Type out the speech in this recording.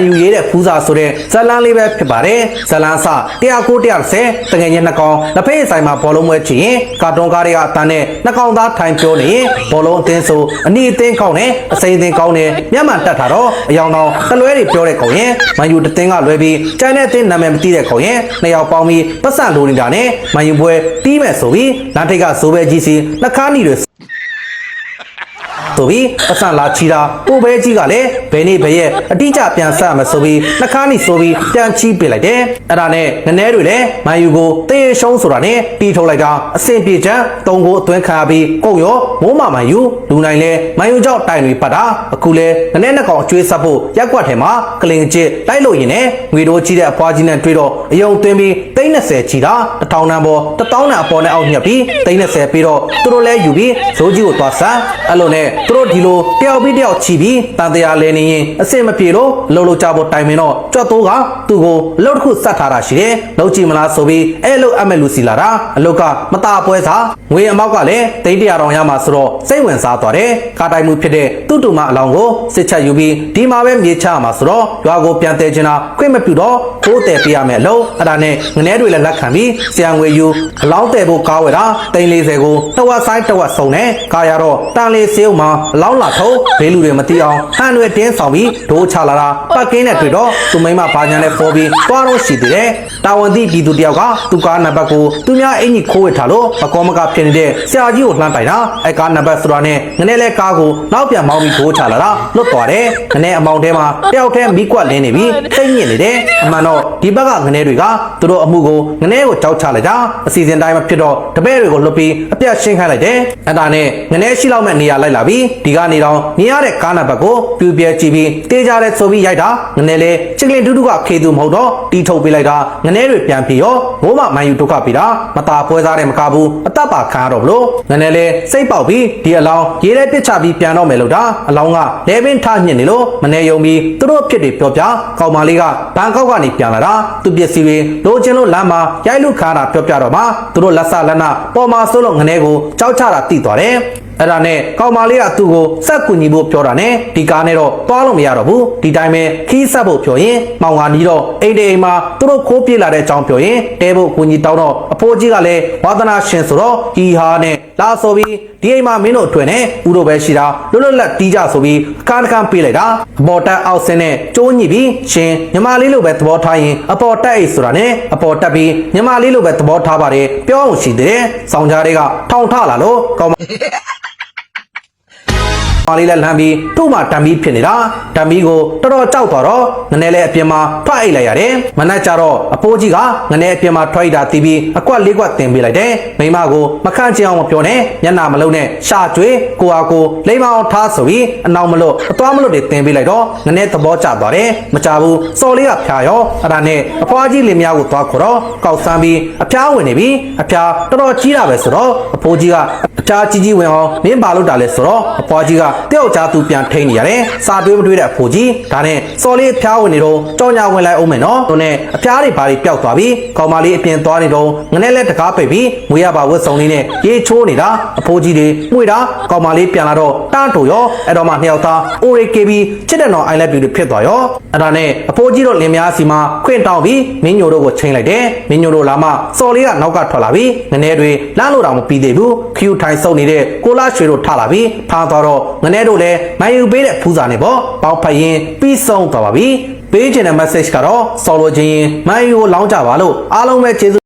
ယူရေးတဲ့ဖူးစာဆိုတဲ့ဇလန်းလေးပဲဖြစ်ပါတယ်ဇလန်းစ109 110တကယ်ချင်းနှစ်ကောင်လက်ဖေးဆိုင်မှာဘောလုံးပွဲချီရင်ကာတွန်ကားတွေကအတန်းနဲ့နှစ်ကောင်သားထိုင်ပြောနေရင်ဘောလုံးအသင်းဆိုအနီးအသင်းကောင်းနဲ့အစိမ့်အသင်းကောင်းနဲ့မျက်မှန်တက်ထားတော့အယောင်တော်တလွဲတွေပြောတဲ့ကောင်ရင်မန်ယူတသင်းကလွဲပြီးကျန်တဲ့အသင်းနာမည်မသိတဲ့ကောင်ရင်နှစ်ယောက်ပေါင်းပြီးပတ်စံလိုနေတာနဲ့မန်ယူပွဲတီးမဲ့ဆိုပြီးလမ်းထိပ်ကဇိုးပဲကြီးစီလက်ခါးနီတွေဆိုပြီးအဆန်လာချီတာပိုပဲကြီးကလည်းဘယ်နေ့ဘယ်ရက်အတိအကျပြန်ဆက်မှာဆိုပြီးနှခါးနီဆိုပြီးပြန်ချီးပစ်လိုက်တယ်အဲ့ဒါနဲ့ငနဲတွေလည်းမန်ယူကိုတေးရှုံးဆိုတာနဲ့တီးထုတ်လိုက်တာအဆင်ပြေချမ်း၃ကိုအတွင်းခံရပြီးကုတ်ရောမိုးမန်ယူလူနိုင်လဲမန်ယူကြောင့်တိုင်တွေပတ်တာအခုလဲငနဲနှစ်ကောင်အကျွေးဆက်ဖို့ရက်ကွက်ထဲမှာကလင်ကျစ်တိုက်လို့ရင်နဲ့ငွေတိုးကြီးတဲ့အဖွားကြီးနဲ့တွေ့တော့အယုံသွင်းပြီး30ချီတာ1000တန်းပေါ်1000တန်းအပေါ်နဲ့အောက်ညက်ပြီး30ပြီးတော့သူတို့လဲယူပြီးဇိုးကြီးကိုသွားဆန်းအဲ့လိုနဲ့သူတို့ဒီလိုတယောက်ပြီးတယောက်ချီပြီးတန်တရားလဲနေရင်အစင်မပြေလို့လှုပ်ကြဖို့တိုင်မင်တော့ကြွတ်တိုးကသူ့ကိုအလုပ်တစ်ခုစတ်ထားတာရှိတယ်လှုပ်ကြည့်မလားဆိုပြီးအဲ့လိုအမက်လူစီလာတာအလုပ်ကမตาပွဲစားငွေအမောက်ကလည်း300တောင်ရမှာဆိုတော့စိတ်ဝင်စားသွားတယ်ကာတိုင်မှုဖြစ်တဲ့သူ့တူမအလောင်းကိုစစ်ချက်ယူပြီးဒီမှာပဲမြေချမှာဆိုတော့ရွာကိုပြန်တဲချင်တာခွင့်မပြုတော့ခိုးတဲပေးရမယ်လို့အဲ့ဒါနဲ့ငနဲတွေလည်းလက်ခံပြီးဆရာငွေယူအလောင်းတဲဖို့ကားဝယ်တာ340ကိုတဝက်ဆိုင်တဝက်စုံနဲ့ကာရတော့တန်လေးစေးုံမှာအလောင်းလာထုံးဘေးလူတွေမသိအောင်ဟန်တွေတင်းဆောင်ပြီးဒိုးချလာတာပတ်ကင်းနဲ့တွေ့တော့သူမိမဘာညာနဲ့ပေါ်ပြီးသွားတော့ရှိသေးတယ်တာဝန်သိပြည်သူတယောက်ကသူကားနံပါတ်ကိုသူများအင်ကြီးခိုးဝစ်ထားလို့အကောမကဖြစ်နေတဲ့ဆရာကြီးကိုလှမ်းပိုင်တာအဲကားနံပါတ်ဆိုတာနဲ့ငနဲလဲကားကိုနောက်ပြန်မောင်းပြီးဒိုးချလာတာလွတ်သွားတယ်ငနဲအမောင်ထဲမှာတယောက်တည်းမိကွက်လင်းနေပြီးစိတ်ညစ်နေတယ်အမှန်တော့ဒီဘက်ကငနဲတွေကသူတို့အမှုကိုငနဲကိုကြောက်ချလိုက်တာအစီအစဉ်တိုင်းမဖြစ်တော့တပည့်တွေကိုလွတ်ပြီးအပြတ်ရှင်းခိုင်းလိုက်တယ်အဲ့ဒါနဲ့ငနဲရှိလောက်မဲ့နေရာလိုက်လာပြီးဒီကနေတော့မြင်ရတဲ့ကားနံပါတ်ကိုပြူပြဲကြည့်ပြီးတေးကြတဲ့ဆိုပြီးရိုက်တာငနဲလေချစ်ကလင်တူတူကခေသူမဟုတ်တော့တီးထုတ်ပေးလိုက်တာငနဲတွေပြန်ပြီးရောဘိုးမမန်ယူဒုက္ခပေးတာမตาပွဲစားတဲ့မကဘူးအသက်ပါခံရတော့ဘလို့ငနဲလေစိတ်ပေါက်ပြီးဒီအလောင်းရေးတဲ့ပစ်ချပြီးပြန်တော့မယ်လို့တာအလောင်းကလဲပင်ထညစ်နေလို့မနေယုံပြီးသူတို့ဖြစ်တွေပြောပြကောင်မလေးကဘန်ကောက်ကနေပြန်လာတာသူပစ္စည်းတွေလိုချင်လို့လမ်းမှာရိုက်လူခါတာပြောပြတော့မှသူတို့လက်ဆလက်နပေါ်မှာဆိုလို့ငနဲကိုကြောက်ချတာတိသွားတယ်အဲ့ဒါနဲ့ကောင်မလေးကသူ့ကိုစက်ကူညီဖို့ပြောတာနဲ့ဒီကားနဲ့တော့သွားလို့မရတော့ဘူးဒီတိုင်းပဲခီးဆက်ဖို့ပြောရင်မောင်ကနီးတော့အိမ်အိမ်မှာသူတို့ခိုးပြေးလာတဲ့အကြောင်းပြောရင်တဲဖို့ကူညီတောင်းတော့အဖိုးကြီးကလည်းဝါသနာရှင်ဆိုတော့ဟီဟာနဲ့လာဆိုပြီးဒီအိမ်မှာမင်းတို့အတွင်နဲ့ဦးတို့ပဲရှိတာလွတ်လွတ်လပ်တီးကြဆိုပြီးကားတကန်းပေးလိုက်တာအပေါ်တက်အောက်ဆင်းနဲ့ကျိုးညိပြီးရှင်ညီမလေးလိုပဲသဘောထားရင်အပေါ်တက်အိတ်ဆိုတာနဲ့အပေါ်တက်ပြီးညီမလေးလိုပဲသဘောထားပါတယ်ပြောအောင်ရှိသေးတယ်ဆောင်းကြားတွေကထောင်ထလာလို့ကောင်မာလေးလည်းလမ်းပြီးသူ့မှာတံမီးဖြစ်နေတာတံမီးကိုတော်တော်ကြောက်သွားတော့ငနဲလည်းအပြင်မှာထွက်အိတ်လိုက်ရတယ်မနက်ကျတော့အဖိုးကြီးကငနဲအပြင်မှာထွက်အိတ်တာတီးပြီးအကွက်လေးကွက်တင်ပေးလိုက်တယ်မိမကိုမခန့်ချင်အောင်မပြောနဲ့မျက်နှာမလုံးနဲ့ရှာကျွေးကိုဟာကိုလိမ္မာအောင်ထားဆိုပြီးအနောက်မလို့အသွားမလို့တွေတင်ပေးလိုက်တော့ငနဲသဘောကျသွားတယ်မကြဘူးစော်လေးကဖျားရောအဲ့ဒါနဲ့အဖွားကြီးလင်မယားကိုသွားခေါ်တော့ကောက်ဆန်းပြီးအဖျားဝင်နေပြီအဖျားတော်တော်ကြီးတာပဲဆိုတော့အဖိုးကြီးကအဖျားကြီးဝင်အောင်မင်းပါလို့တာလဲဆိုတော့အဖွားကြီးကတယောက်ကြားသူပြန်ထိန်နေရတယ်စာတွေးမတွေးတဲ့အဖိုးကြီးဒါနဲ့စော်လေးအဖျားဝင်နေတော့ကြောင်ညာဝင်လိုက်အောင်မယ်နော်သူနဲ့အဖျားတွေဘာတွေပျောက်သွားပြီကောင်မလေးအပြင်သွားနေတော့ငနဲ့လက်တကားပိတ်ပြီးငွေရပါဝတ်စုံလေးနဲ့ရေချိုးနေတာအဖိုးကြီးတွေမှုတာကောင်မလေးပြန်လာတော့တားတူရောအဲ့တော့မှနှစ်ယောက်သားအိုရီကေဘီချစ်တဲ့တော် I love you တွေဖြစ်သွားရောအဲ့ဒါနဲ့အဖိုးကြီးတို့လင်မယားစီမှာခွင့်တောင်းပြီးမင်းညိုတို့ကိုချိန်လိုက်တယ်မင်းညိုတို့လာမှစော်လေးကနောက်ကထွက်လာပြီးငနဲ့တွေလမ်းလို့တောင်မပြီးသေးဘူးခယူထိုင်စုပ်နေတဲ့ကိုလာရွှေတို့ထလာပြီးဖမ်းသွားတော့ငနဲ့တို့လည်းမယူပေးတဲ့ဖူးစာနဲ့ပေါ့ပေါင်းဖက်ရင်ပြီးဆုံးသွားပါပြီပေးချင်တဲ့ message ကတော့စော်လိုခြင်းမယူကိုလောင်းကြပါလို့အားလုံးပဲကျေးဇူး